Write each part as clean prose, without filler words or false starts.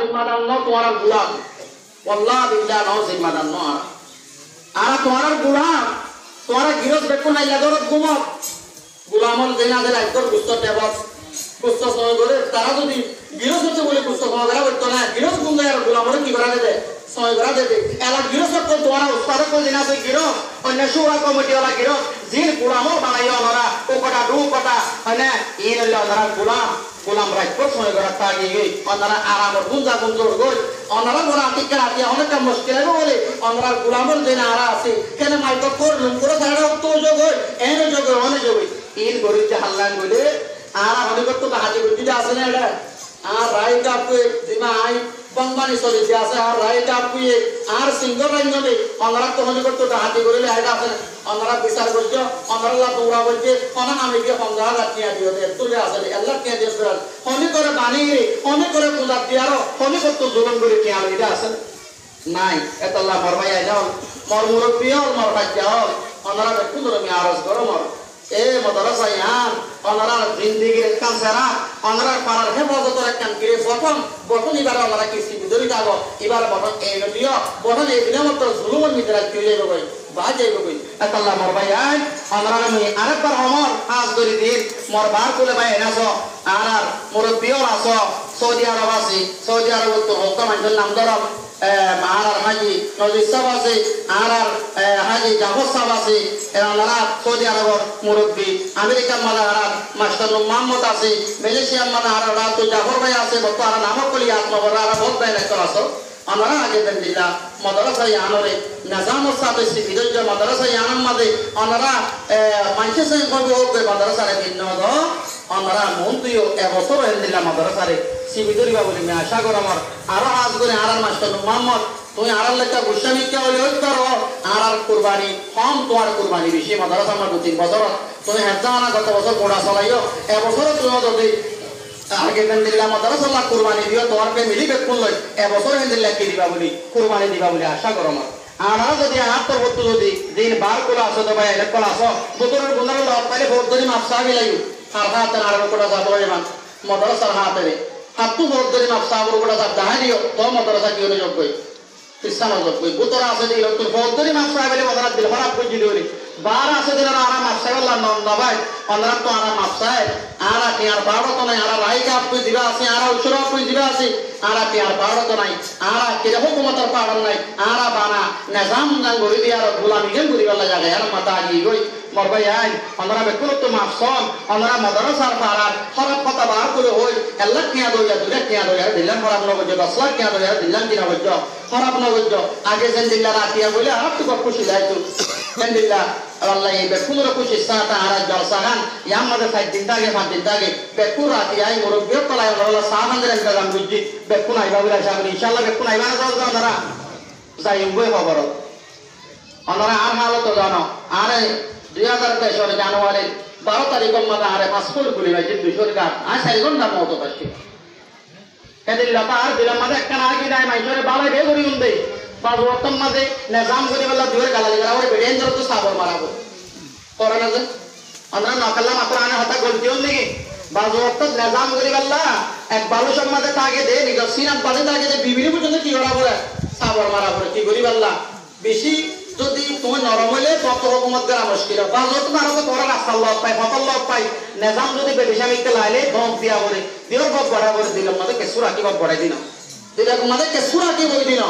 জিম্মাদার ন তোমার গুলাম আল্লাহ বিল্লাহ ন জিম্মাদার ন আর তোমার গুলাম তোমার গিরস বেকু নাই লাগরত গুমত গুলামল দেনাদের একদম গুস্ত দেবত গুস্ত সময় করে তারা যদি গিরস হচ্ছে বলে গুস্ত সময় করা করতো না গিরস গুন্দ আর গুলামল কি করা দেবে সময় করা দেবে এলা গিরস তো তোমার উস্তাদ করে দিনা সে গিরস অন্য সুরা কমিটি ওলা গিরস জিন গুলামল বানাইয়া ওনারা ও কটা দু কটা মানে ইন হইলে ওনারা গুলাম রাখবো সময় করা তাগি গই ওনারা আরামর গুঞ্জা গুঞ্জর গই ওনারা বড় আতিকে রাতিয়া অনেকটা মুশকিল হবে বলে ওনারা গুলামল দিন আরা আছে কেন মাইক করলুম করে তারা তো যোগ হয় এনে যোগ অনেক যোগ ইন গরিতে হাল্লান বলে আর অনেক তো হাজি বুদ্ধি আছে না এটা আর রাইট আপু জিমা আই বংবানি চলে যে আছে আর রাইট আপু আর সিঙ্গল রাইনবে ওনারা তো অনেক তো হাজি করে আইডা আছে ওনারা বিচার করছে ওনারা তোমরা বলছে কোনা আমি কি ফন্দা রাখিয়া দিও তুলে আছে আল্লাহ কে দিয়ে ফেরাল অনেক করে বানিয়ে অনেক করে পূজা দিয়ারো অনেক তো জুলুম করে কি আর এটা আছে নাই এত আল্লাহ ফরমাই আইনা মর মুরব্বি হল মর বাচ্চা হল ওনারা একটু ধরে আমি আরজ করো মর এ মাদ্রাসা ইয়ান ওনারা জিন্দেগির কানসারা ওনারা পারার হেফাজতের কান করে বটন এবার ওনারা কি সিবিদরি যাব এবার বটন এই দিও বটন এই দিলে মাত্র জুলুমের ভিতরে চলে যাবে কই বাজ যাইবে কই আল্লাহ মর ভাই আই ওনারা আমি আরেকবার অমর কাজ করে দিন মর বার করে ভাই এনাছো আর মুরব্বিও আছো সৌদি আরব আছে সৌদি আরব তো হকম আইন নাম ধরম আর হাজি নজির সাহেব আছে আর হাজি জাফর সাহেব আছে এরা সৌদি আরবের মুরব্বী আমেরিকার মালা আর মাস্টার মোহাম্মদ আছে মালয়েশিয়ার মালা আর তো জাফর ভাই আছে বর্ত আর নামক কলি আত্মবর আর বহুত ভাই লেখা আছে আমরা আগে দিল্লা মাদ্রাসা ইয়ানরে নিজাম সাথে সিবিদর যে মাদ্রাসা ইয়ানার মাঝে ওনারা মানুষের সঙ্গে কবে হোক মাদ্রাসারে ভিন্ন আমরা মন্ত্রীও এবছর দিল্লা মাদ্রাসারে সিবিদরি বাবুলি আমি আশা কর আমার আরো আজ করে আর মাস্টার মোহাম্মদ তুমি আর লেখা গোস্বামী কে হলে ওই করো আর কুরবানি কম তোমার কুরবানি বেশি মাদ্রাসা আমার 2-3 বছর তুমি হেজানা গত বছর গোড়া চলাইও এবছর তুমি যদি আগে দিল্লা মাদ্রাসা কুরবানি দিও তোমার ফ্যামিলি বেকুন লই এবছর দিল্লা কি দিবা বলি কুরবানি দিবা বলি আশা কর আমার আমরা যদি আত্মর বস্তু যদি দিন বার করে আসো তো ভাই এলাকা আসো বোতলের গুণার লগ পাইলে বহুত ধরে মাপসা গেলাইও আর হাতে আর কোটা যাবো এমান মাদ্রাসার হাতে হাতু বহুত ধরে মাপসা আর কোটা যাব দাহাই দিও তো মাদ্রাসা কি হলে যোগ কই খ্রিস্টান যোগ কই বোতরা আছে দিল তো বহুত ধরে মাপসা গেলে মাদ্রাসা দিল খারাপ কই দিল রে বার আছে দিন আর মাপসা আল্লাহ নাম দাবাই আমরা তো আর মাপসা আর কি আর বাড়ো তো নাই আর রাইকা আপনি দিবা আছে আর উছরা আপনি দিবা আছে আর কি আর বাড়ো তো নাই আর কি হুকুমতের পাড়ন নাই আর বানা নিজাম জান গরি দিয়া আর গোলামি গেল গরি বলা জায়গা আর মাথা আগি গই মরবাই আই আমরা বেকুল তো মাপসন আমরা মাদ্রাসার পাড়ার খারাপ কথা বার করে হই আল্লাহ কিয়া দইয়া দুরে কিয়া দইয়া দিলাম খারাপ নগজ 10 লাখ কিয়া দইয়া দিলাম কিনা হইজ খারাপ নগজ আগে যেন দিল্লা রাতিয়া বলে আর তো খুশি যাইতো যেন দিল্লা আল্লাহ এই বেকুলের খুশি সাতা আর জলসাগান ইয়াম মাদে 5 দিন আগে 5 দিন আগে বেকুল রাতিয়া আই মুরব্বি কলাই আল্লাহ সাহাবানদের ইন্তজাম বুঝি বেকুল আইবা বলে আশা করি ইনশাআল্লাহ বেকুল আইবা না যাও আপনারা যাই বই খবর আপনারা আর হালত জানো আরে 2023 জানুয়ারি 12 তারিখের মধ্যে আরে পাসপোর্ট গুলি ভাই 200 টাকা আর 4 ঘন্টা মতো পাচ্ছি এদিন লতা আর দিলাম মাঝে একটা আগে নাই মাইজরে বালাই বে করি উন্দে বাজ ওতম মাঝে নিজাম করি বলা দুরে গালালি করা ওরে বেডেন ধরে তো সাবর মারাবো করে না যে আমরা নকল্লা মাত্র আনে হতা গলতি হল নাকি বাজ ওত নিজাম করি বলা এক বালু সব মাঝে তাকে দে নিজ সিনাত বাজে তাকে যে বিবিনি পর্যন্ত কি করা বলে সাবর মারাবো কি করি বলা বেশি যদি তুমি নরম হইলে তত রকমত করা মুশকিল বা যত মারো তো তোরা রাস্তা লব পাই ফতল লব পাই নিজাম যদি বেবিশামিকে লাইলে ধম দিয়া বলে দিও বব বড়া করে দিলাম মতে কেসুরা কি বব বড়াই দিন দিলা মতে কেসুরা কি বই দিন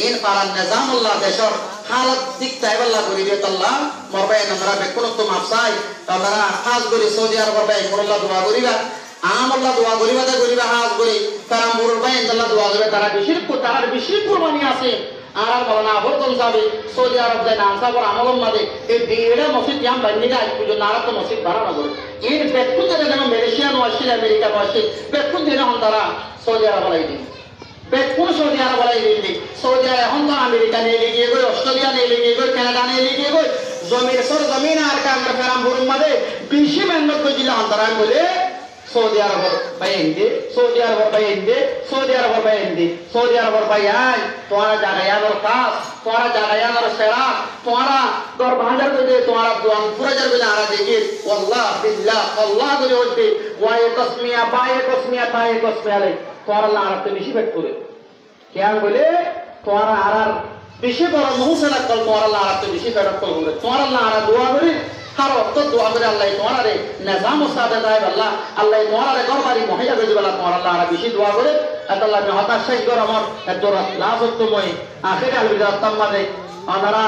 ইন পারান নিজাম আল্লাহ দেশর হালত দিক তাইবাল্লাহ করি দিও আল্লাহ মরবাই আমরা বেকুন তো মাপসাই তারা খাস করে সৌদি আরব বাই মোরল্লাহ দোয়া করিবা আমল্লাহ দোয়া করিবা দা করিবা হাজ করি তারা মুরবাই আল্লাহ দোয়া করবে তারা বেশি কুরবানি আছে আর বলনা আবর্তন যাবে সৌদি আরব দেয় না আনসাবর আমলম মাদে এই ডিএডা মসজিদ ইয়াম বান্দিগা পর্যন্ত আর তো মসজিদ বাড়ানো করে এর বেকুন যেন মালয়েশিয়া মসজিদ আমেরিকা মসজিদ বেকুন যেন হন তারা সৌদি আরব লাই দিন বেকুন সৌদি আরব লাই দিন সৌদি আরব এখন তো আমেরিকা নিয়ে লিগিয়ে গই অস্ট্রেলিয়া নিয়ে লিগিয়ে গই কানাডা নিয়ে লিগিয়ে গই জমির সর জমিন আর কামরা ফেরাম বুরুম মাদে বেশি মেহনত কইলা অন্তরা বলে সৌদি আরব বাইন্দে সৌদি আরব বাইন্দে সৌদি আরব বাইন্দে সৌদি আরব বাইয়াই তোমারা জাগায়ানোর কাজ তোমারা জাগায়ানোর সেরা তোমারা দর বাজার করে তোমারা দুয়ান পুরাজার করে আরা দেখি আল্লাহ বিল্লাহ আল্লাহ করে হইতে ওয়ায়ে তসমিয়া বায়ে তসমিয়া তায়ে তসমিয়া তোমার আল্লাহ আর বেশি পেট করে কেন বলে তোমার আর বেশি বড় মহুসেনা কল তোমার আল্লাহ আর বেশি পেট করে তোমার আল্লাহ আর দোয়া করে আর অত দোয়া করে আল্লাহ তোমার আরে নিজাম ওস্তাদে যায় আল্লাহ আল্লাহ তোমার আরে গরবারি মহিয়া বেজে বলা তোমার আল্লাহ আর বেশি দোয়া করে আল্লাহ আমি হতাশ শেষ কর আমার এত লাভ হতো মই আখের আলবিদা তাম্মাদে আনারা